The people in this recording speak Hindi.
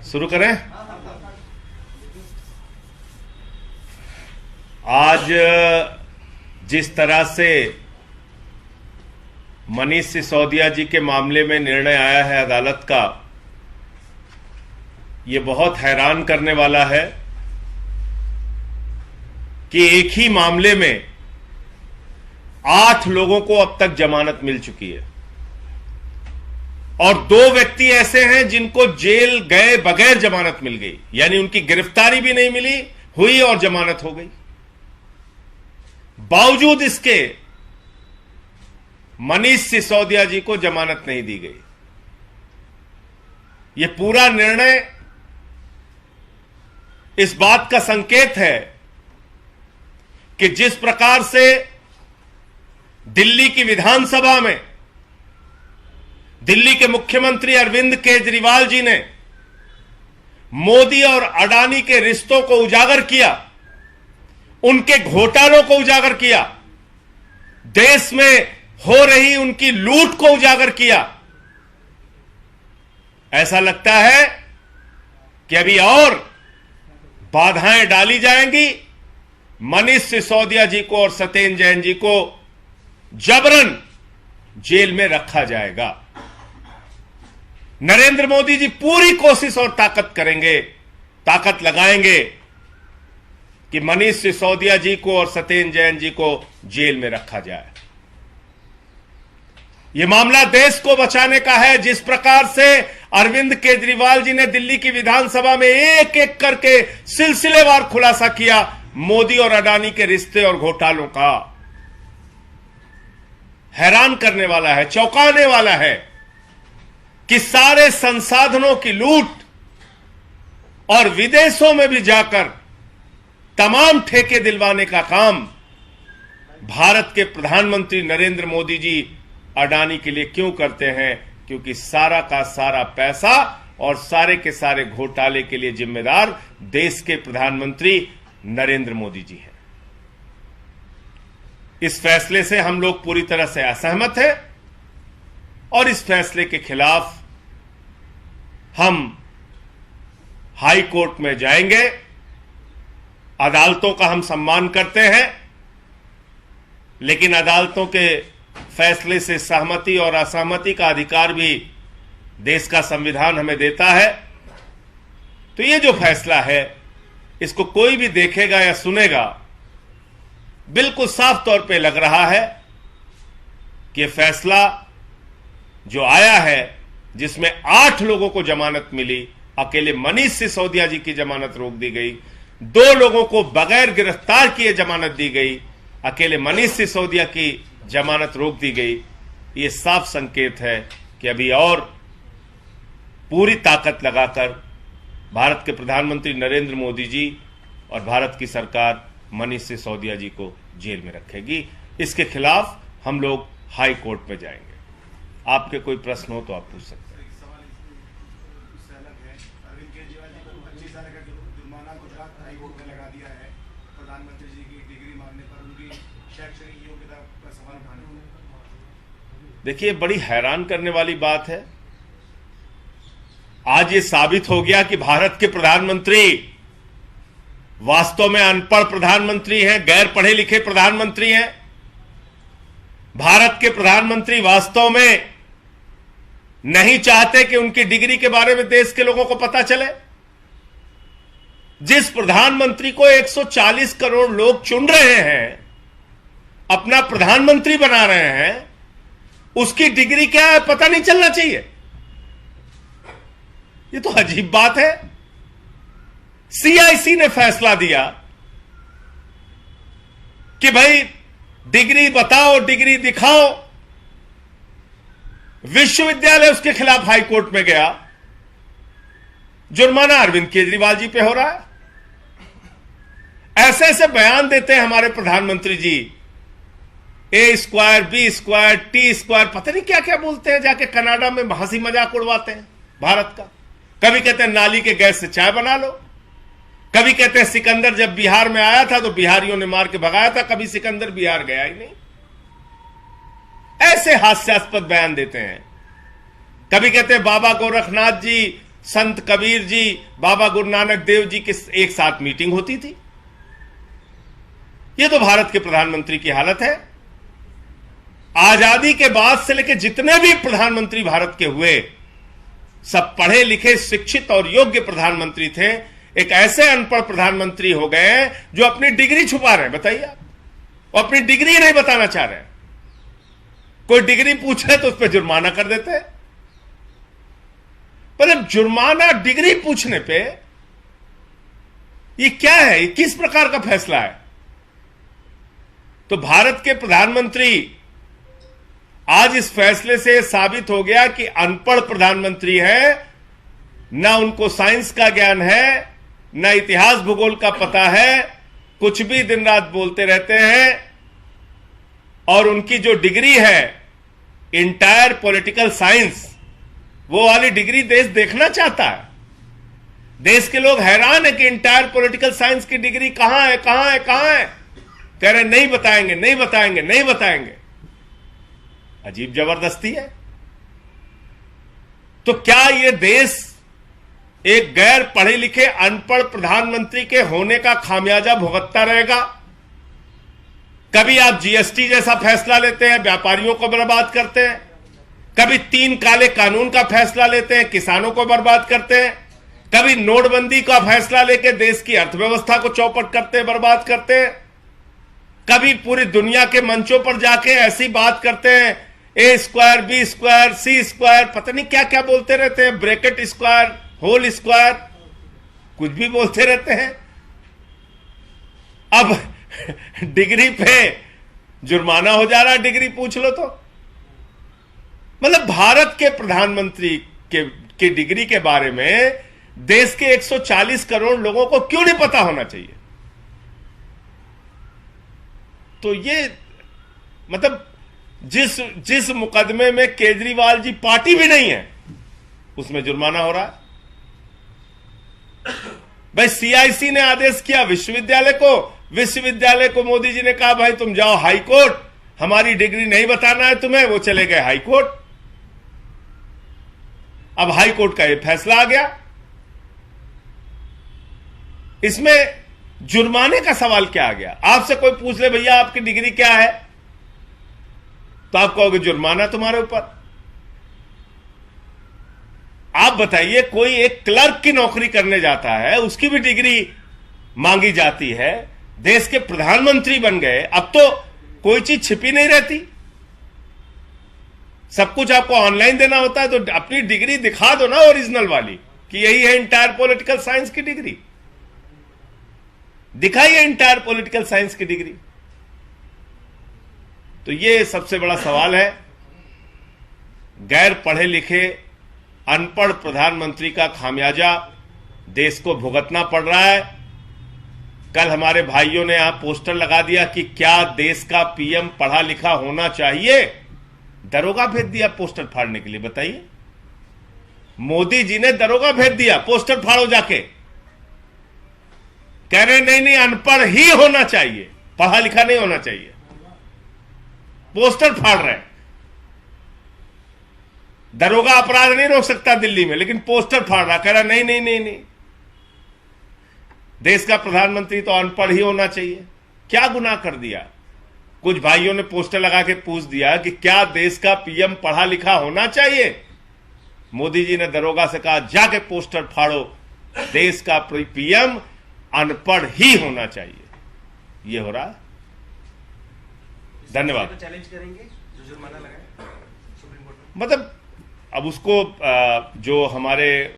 शुरू करें। आज जिस तरह से मनीष सिसोदिया जी के मामले में निर्णय आया है अदालत का, ये बहुत हैरान करने वाला है कि एक ही मामले में 8 लोगों को अब तक जमानत मिल चुकी है और 2 व्यक्ति ऐसे हैं जिनको जेल गए बगैर जमानत मिल गई, यानी उनकी गिरफ्तारी भी नहीं मिली हुई और जमानत हो गई। बावजूद इसके मनीष सिसोदिया जी को जमानत नहीं दी गई। यह पूरा निर्णय इस बात का संकेत है कि जिस प्रकार से दिल्ली की विधानसभा में दिल्ली के मुख्यमंत्री अरविंद केजरीवाल जी ने मोदी और अडानी के रिश्तों को उजागर किया, उनके घोटालों को उजागर किया, देश में हो रही उनकी लूट को उजागर किया, ऐसा लगता है कि अभी और बाधाएं डाली जाएंगी। मनीष सिसोदिया जी को और सत्येंद्र जैन जी को जबरन जेल में रखा जाएगा। नरेंद्र मोदी जी पूरी कोशिश और ताकत लगाएंगे कि मनीष सिसोदिया जी को और सत्येंद्र जैन जी को जेल में रखा जाए। यह मामला देश को बचाने का है। जिस प्रकार से अरविंद केजरीवाल जी ने दिल्ली की विधानसभा में एक एक करके सिलसिलेवार खुलासा किया मोदी और अडानी के रिश्ते और घोटालों का, हैरान करने वाला है, चौंकाने वाला है कि सारे संसाधनों की लूट और विदेशों में भी जाकर तमाम ठेके दिलवाने का काम भारत के प्रधानमंत्री नरेंद्र मोदी जी अडानी के लिए क्यों करते हैं? क्योंकि सारा का सारा पैसा और सारे के सारे घोटाले के लिए जिम्मेदार देश के प्रधानमंत्री नरेंद्र मोदी जी हैं। इस फैसले से हम लोग पूरी तरह से असहमत हैं और इस फैसले के खिलाफ हम हाई कोर्ट में जाएंगे। अदालतों का हम सम्मान करते हैं, लेकिन अदालतों के फैसले से सहमति और असहमति का अधिकार भी देश का संविधान हमें देता है। तो ये जो फैसला है, इसको कोई भी देखेगा या सुनेगा, बिल्कुल साफ तौर पे लग रहा है कि यह फैसला जो आया है, जिसमें 8 लोगों को जमानत मिली, अकेले मनीष सिसोदिया जी की जमानत रोक दी गई, 2 लोगों को बगैर गिरफ्तार किए जमानत दी गई, अकेले मनीष सिसोदिया की जमानत रोक दी गई। यह साफ संकेत है कि अभी और पूरी ताकत लगाकर भारत के प्रधानमंत्री नरेंद्र मोदी जी और भारत की सरकार मनीष सिसोदिया जी को जेल में रखेगी। इसके खिलाफ हम लोग हाई कोर्ट में जाएंगे। आपके कोई प्रश्न हो तो आप पूछ सकते हैं। अरविंद केजरीवाल जी को 25 साल का जुर्माना गुजरात हाई कोर्ट में लगा दिया है प्रधानमंत्री जी की डिग्री मांगने पर, उनकी शैक्षणिक योग्यता पर सवाल उठाने। देखिए, बड़ी हैरान करने वाली बात है। आज ये साबित हो गया कि भारत के प्रधानमंत्री वास्तव में अनपढ़ प्रधानमंत्री हैं, गैर पढ़े लिखे प्रधानमंत्री हैं। भारत के प्रधानमंत्री वास्तव में नहीं चाहते कि उनकी डिग्री के बारे में देश के लोगों को पता चले। जिस प्रधानमंत्री को 140 करोड़ लोग चुन रहे हैं, अपना प्रधानमंत्री बना रहे हैं, उसकी डिग्री क्या है पता नहीं चलना चाहिए। ये तो अजीब बात है। सीआईसी ने फैसला दिया कि भाई डिग्री बताओ, डिग्री दिखाओ। विश्वविद्यालय उसके खिलाफ हाई कोर्ट में गया। जुर्माना अरविंद केजरीवाल जी पे हो रहा है। ऐसे ऐसे बयान देते हैं हमारे प्रधानमंत्री जी, A² B² T², पता नहीं क्या क्या बोलते हैं। जाके कनाडा में हंसी मजाक उड़वाते हैं भारत का। कभी कहते हैं नाली के गैस से चाय बना लो, कभी कहते हैं सिकंदर जब बिहार में आया था तो बिहारियों ने मार के भगाया था, कभी सिकंदर बिहार गया ही नहीं। ऐसे हास्यास्पद बयान देते हैं। कभी कहते हैं बाबा गोरखनाथ जी, संत कबीर जी, बाबा गुरु नानक देव जी की एक साथ मीटिंग होती थी। यह तो भारत के प्रधानमंत्री की हालत है। आजादी के बाद से लेकर जितने भी प्रधानमंत्री भारत के हुए, सब पढ़े लिखे, शिक्षित और योग्य प्रधानमंत्री थे। एक ऐसे अनपढ़ प्रधानमंत्री हो गए हैं जो अपनी डिग्री छुपा रहे हैं। बताइए आप, और अपनी डिग्री नहीं बताना चाह रहे हैं। कोई डिग्री पूछे तो उस पर जुर्माना कर देते हैं। मतलब जुर्माना डिग्री पूछने पे, ये क्या है? ये किस प्रकार का फैसला है? तो भारत के प्रधानमंत्री आज इस फैसले से साबित हो गया कि अनपढ़ प्रधानमंत्री है, ना उनको साइंस का ज्ञान है, ना इतिहास भूगोल का पता है, कुछ भी दिन रात बोलते रहते हैं। और उनकी जो डिग्री है इंटायर पॉलिटिकल साइंस, वो वाली डिग्री देश देखना चाहता है। देश के लोग हैरान है कि इंटायर पॉलिटिकल साइंस की डिग्री कहां है, कहां है, कहां है। कह रहे नहीं बताएंगे, नहीं बताएंगे, नहीं बताएंगे। अजीब जबरदस्ती है। तो क्या यह देश एक गैर पढ़े लिखे अनपढ़ प्रधानमंत्री के होने का खामियाजा भुगतता रहेगा? कभी आप जीएसटी जैसा फैसला लेते हैं, व्यापारियों को बर्बाद करते हैं। कभी 3 काले कानून का फैसला लेते हैं, किसानों को बर्बाद करते हैं। कभी नोटबंदी का फैसला लेकर देश की अर्थव्यवस्था को चौपट करते हैं, बर्बाद करते हैं। कभी पूरी दुनिया के मंचों पर जाके ऐसी बात करते हैं, ए स्क्वायर, बी स्क्वायर, सी स्क्वायर, पता नहीं क्या क्या बोलते रहते हैं, ब्रैकेट स्क्वायर, होल स्क्वायर, कुछ भी बोलते रहते हैं। अब डिग्री पे जुर्माना हो जा रहा है, डिग्री पूछ लो तो। मतलब भारत के प्रधानमंत्री के डिग्री के बारे में देश के 140 करोड़ लोगों को क्यों नहीं पता होना चाहिए? तो ये मतलब जिस मुकदमे में केजरीवाल जी पार्टी भी नहीं है, उसमें जुर्माना हो रहा है। भाई सीआईसी ने आदेश किया विश्वविद्यालय को मोदी जी ने कहा भाई तुम जाओ हाई कोर्ट, हमारी डिग्री नहीं बताना है तुम्हें। वो चले गए हाई कोर्ट। अब हाई कोर्ट का ये फैसला आ गया। इसमें जुर्माने का सवाल क्या आ गया? आपसे कोई पूछ ले भैया आपकी डिग्री क्या है, तो आप कहोगे जुर्माना तुम्हारे ऊपर। आप बताइए, कोई एक क्लर्क की नौकरी करने जाता है, उसकी भी डिग्री मांगी जाती है। देश के प्रधानमंत्री बन गए, अब तो कोई चीज छिपी नहीं रहती, सब कुछ आपको ऑनलाइन देना होता है। तो अपनी डिग्री दिखा दो ना, ओरिजिनल वाली, कि यही है इंटायर पॉलिटिकल साइंस की डिग्री। दिखाइए इंटायर पॉलिटिकल साइंस की डिग्री। तो ये सबसे बड़ा सवाल है। गैर पढ़े लिखे अनपढ़ प्रधानमंत्री का खामियाजा देश को भुगतना पड़ रहा है। कल हमारे भाइयों ने यहां पोस्टर लगा दिया कि क्या देश का पीएम पढ़ा लिखा होना चाहिए। दरोगा भेज दिया पोस्टर फाड़ने के लिए। बताइए, मोदी जी ने दरोगा भेज दिया, पोस्टर फाड़ो जाके। कह रहे नहीं नहीं, अनपढ़ ही होना चाहिए, पढ़ा लिखा नहीं होना चाहिए। पोस्टर फाड़ रहे हैं। दरोगा अपराध नहीं रोक सकता दिल्ली में, लेकिन पोस्टर फाड़ रहा, कह रहा नहीं नहीं नहीं नहीं, देश का प्रधानमंत्री तो अनपढ़ ही होना चाहिए। क्या गुनाह कर दिया? कुछ भाइयों ने पोस्टर लगा के पूछ दिया कि क्या देश का पीएम पढ़ा लिखा होना चाहिए। मोदी जी ने दरोगा से कहा जाके पोस्टर फाड़ो, देश का पीएम अनपढ़ ही होना चाहिए। ये हो रहा है। धन्यवाद। चैलेंज करेंगे जो जुर्माना लगाए सुप्रीम कोर्ट में? मतलब अब उसको जो हमारे